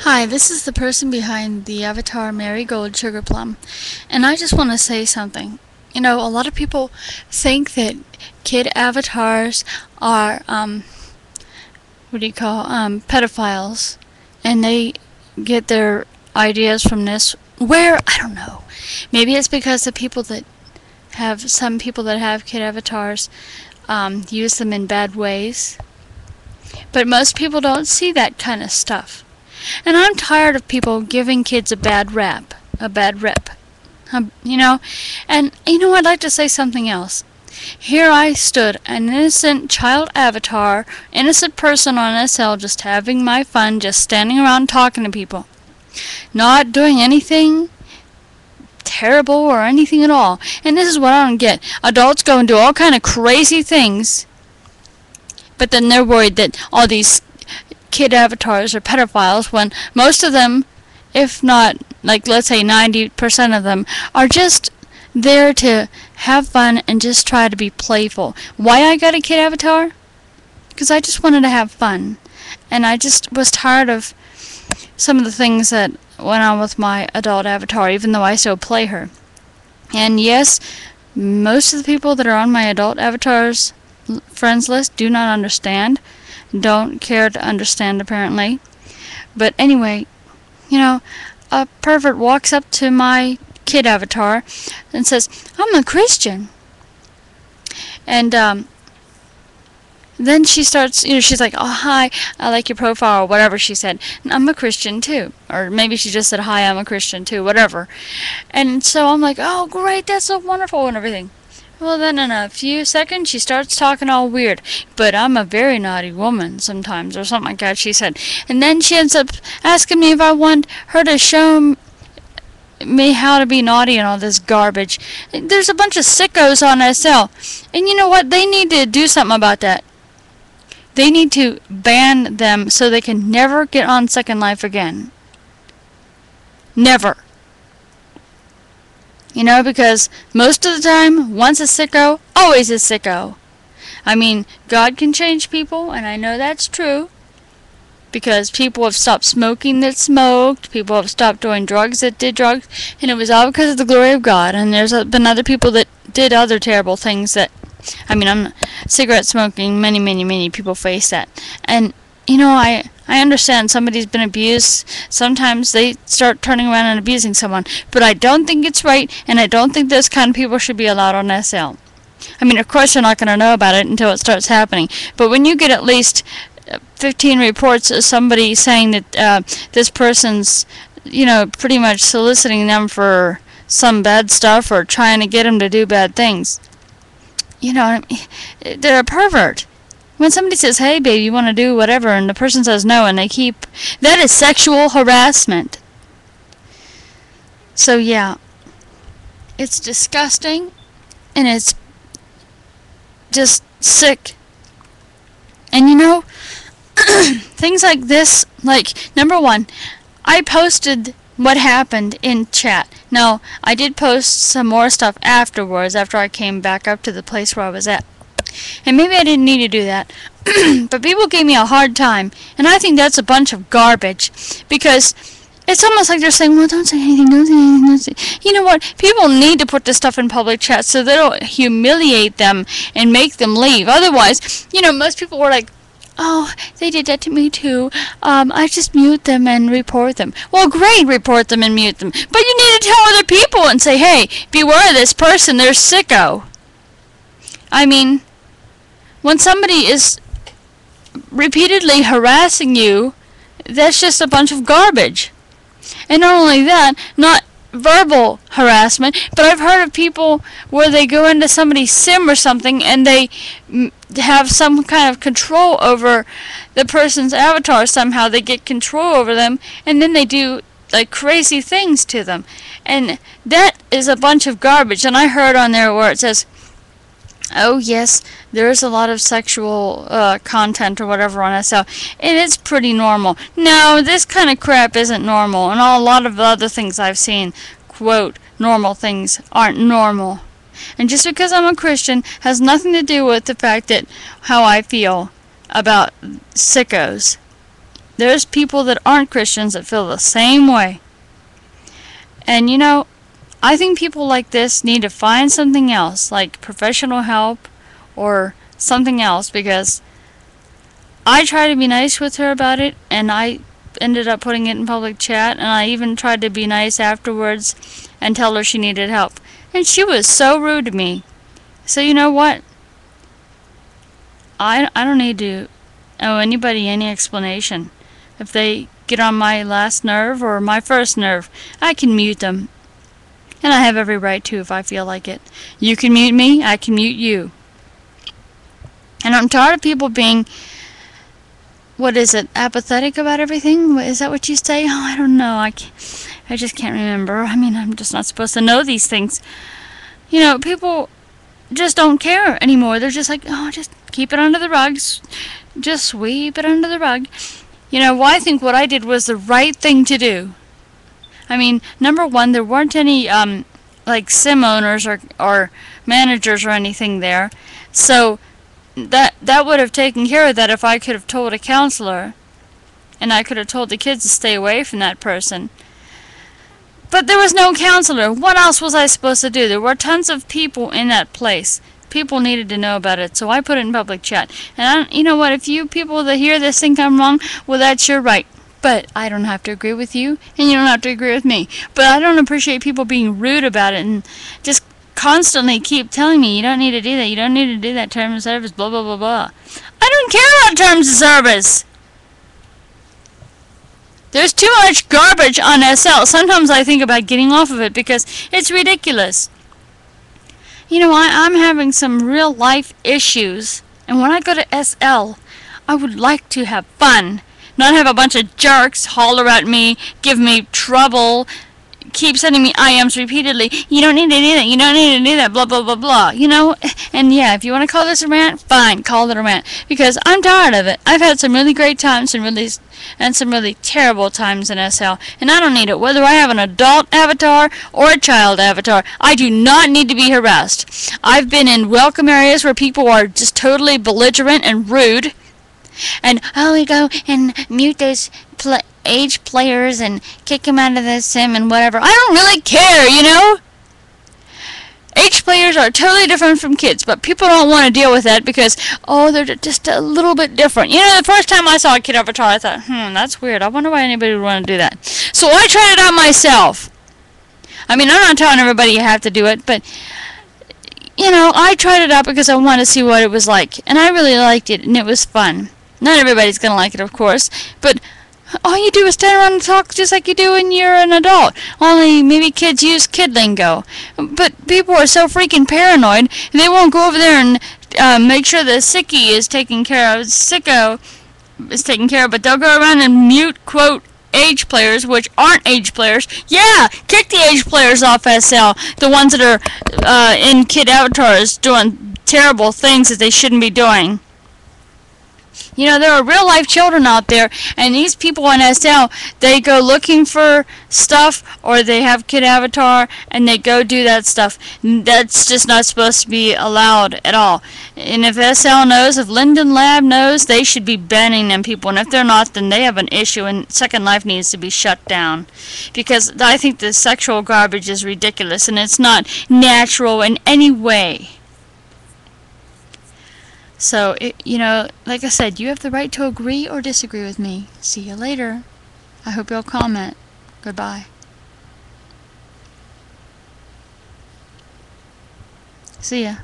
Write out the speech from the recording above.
Hi, this is the person behind the avatar marigoldsugarplum, and I just want to say something. You know, a lot of people think that kid avatars are, pedophiles, and they get their ideas from this. Where? I don't know. Maybe it's because some people that have kid avatars, use them in bad ways. But most people don't see that kind of stuff. And I'm tired of people giving kids a bad rep. And I'd like to say something else. Here I stood, an innocent child avatar, innocent person on SL, just having my fun, just standing around talking to people. Not doing anything terrible or anything at all. And this is what I don't get. Adults go and do all kind of crazy things, but then they're worried that all these kid avatars are pedophiles when most of them, if not, like, let's say 90% of them, are just there to have fun and just try to be playful. Why I got a kid avatar? Because I just wanted to have fun. And I just was tired of some of the things that went on with my adult avatar, even though I still play her. And yes, most of the people that are on my adult avatar's friends list do not understand. Don't care to understand, apparently. But anyway, a pervert walks up to my kid avatar and says, "I'm a Christian." And then she starts, she's like, "Oh, hi, I like your profile," or whatever she said. And I'm a Christian too. Or maybe she just said, "Hi, I'm a Christian too," whatever. And so I'm like, "Oh, great, that's so wonderful," and everything. Well, then in a few seconds, she starts talking all weird. "But I'm a very naughty woman sometimes," or something like that, she said. And then she ends up asking me if I want her to show me how to be naughty and all this garbage. There's a bunch of sickos on SL. And you know what? They need to do something about that. They need to ban them so they can never get on Second Life again. Never. Because most of the time, once a sicko, always a sicko. I mean, God can change people, and I know that's true. Because people have stopped smoking that smoked, people have stopped doing drugs that did drugs, and it was all because of the glory of God. And there's been other people that did other terrible things that, I'm cigarette smoking, many people face that. And, I understand somebody's been abused. Sometimes they start turning around and abusing someone. But I don't think it's right, and I don't think those kind of people should be allowed on SL. Of course you're not going to know about it until it starts happening. But when you get at least 15 reports of somebody saying that this person's, pretty much soliciting them for some bad stuff or trying to get them to do bad things, they're a pervert. When somebody says, "Hey, baby, you want to do whatever," and the person says no, and that is sexual harassment. So, yeah, it's disgusting, and it's just sick. And things like this, like, number one, I posted what happened in chat. Now, I did post some more stuff afterwards, after I came back up to the place where I was at. And maybe I didn't need to do that. But people gave me a hard time. And I think that's a bunch of garbage. Because it's almost like they're saying, "Well, don't say anything, don't say anything, don't say." You know what? People need to put this stuff in public chat so they don't humiliate them and make them leave. Otherwise, most people were like, "Oh, they did that to me too. I just mute them and report them." Well, great, report them and mute them. But you need to tell other people and say, "Hey, beware of this person, they're sicko." When somebody is repeatedly harassing you, that's just a bunch of garbage. And not only that, not verbal harassment, but I've heard of people where they go into somebody's sim or something and they have some kind of control over the person's avatar somehow. They get control over them, and then they do like crazy things to them. And that is a bunch of garbage. And I heard on there where it says, "Oh yes, there is a lot of sexual content or whatever on SL, and it's pretty normal." No, this kind of crap isn't normal, and a lot of the other things I've seen, quote, normal things, aren't normal. And just because I'm a Christian has nothing to do with the fact that how I feel about sickos. There's people that aren't Christians that feel the same way. And you know, I think people like this need to find something else, like professional help or something else, because I tried to be nice with her about it, and I ended up putting it in public chat, and I even tried to be nice afterwards and tell her she needed help. And she was so rude to me. So you know what? I don't need to owe anybody any explanation. If they get on my last nerve or my first nerve, I can mute them. And I have every right to if I feel like it. You can mute me, I can mute you. And I'm tired of people being, apathetic about everything? Is that what you say? Oh, I don't know. I just can't remember. I mean, I'm just not supposed to know these things. You know, people just don't care anymore. They're just like, oh, just keep it under the rug. Just sweep it under the rug. You know, well, I think what I did was the right thing to do. I mean, number one, there weren't any, like, sim owners or managers or anything there. So that would have taken care of that if I could have told a counselor. And I could have told the kids to stay away from that person. But there was no counselor. What else was I supposed to do? There were tons of people in that place. People needed to know about it, so I put it in public chat. And you know what? If you people that hear this think I'm wrong, well, that's your right. But I don't have to agree with you, and you don't have to agree with me. But I don't appreciate people being rude about it and just constantly keep telling me, you don't need to do that, you don't need to do that, terms of service, blah, blah, blah, blah. I don't care about terms of service. There's too much garbage on SL. Sometimes I think about getting off of it because it's ridiculous. You know, I'm having some real life issues, and when I go to SL, I would like to have fun. Not have a bunch of jerks holler at me, give me trouble, keep sending me IMs repeatedly. You don't need to do that, you don't need to do that, blah, blah, blah, blah. You know, and yeah, if you want to call this a rant, fine, call it a rant. Because I'm tired of it. I've had some really great times and some really terrible times in SL, and I don't need it. Whether I have an adult avatar or a child avatar, I do not need to be harassed. I've been in welcome areas where people are just totally belligerent and rude, and we go and mute those age players and kick them out of the sim and whatever. I don't really care, you know? Age players are totally different from kids, but people don't want to deal with that because, they're just a little bit different. You know, the first time I saw a kid avatar, I thought, that's weird. I wonder why anybody would want to do that. So I tried it out myself. I mean, I'm not telling everybody you have to do it, but, you know, I tried it out because I wanted to see what it was like. And I really liked it, and it was fun. Not everybody's going to like it, of course, but all you do is stand around and talk just like you do when you're an adult. Only maybe kids use kid lingo. But people are so freaking paranoid, they won't go over there and make sure the sickie is taken care of, sicko is taken care of, but they'll go around and mute, quote, age players, which aren't age players. Yeah, kick the age players off SL, the ones that are in kid avatars doing terrible things that they shouldn't be doing. You know, there are real-life children out there, and these people on SL, they go looking for stuff, or they have kid avatar, and they go do that stuff. That's just not supposed to be allowed at all. And if SL knows, if Linden Lab knows, they should be banning them people. And if they're not, then they have an issue, and Second Life needs to be shut down. Because I think the sexual garbage is ridiculous, and it's not natural in any way. So, you know, like I said, you have the right to agree or disagree with me. See you later. I hope you'll comment. Goodbye. See ya.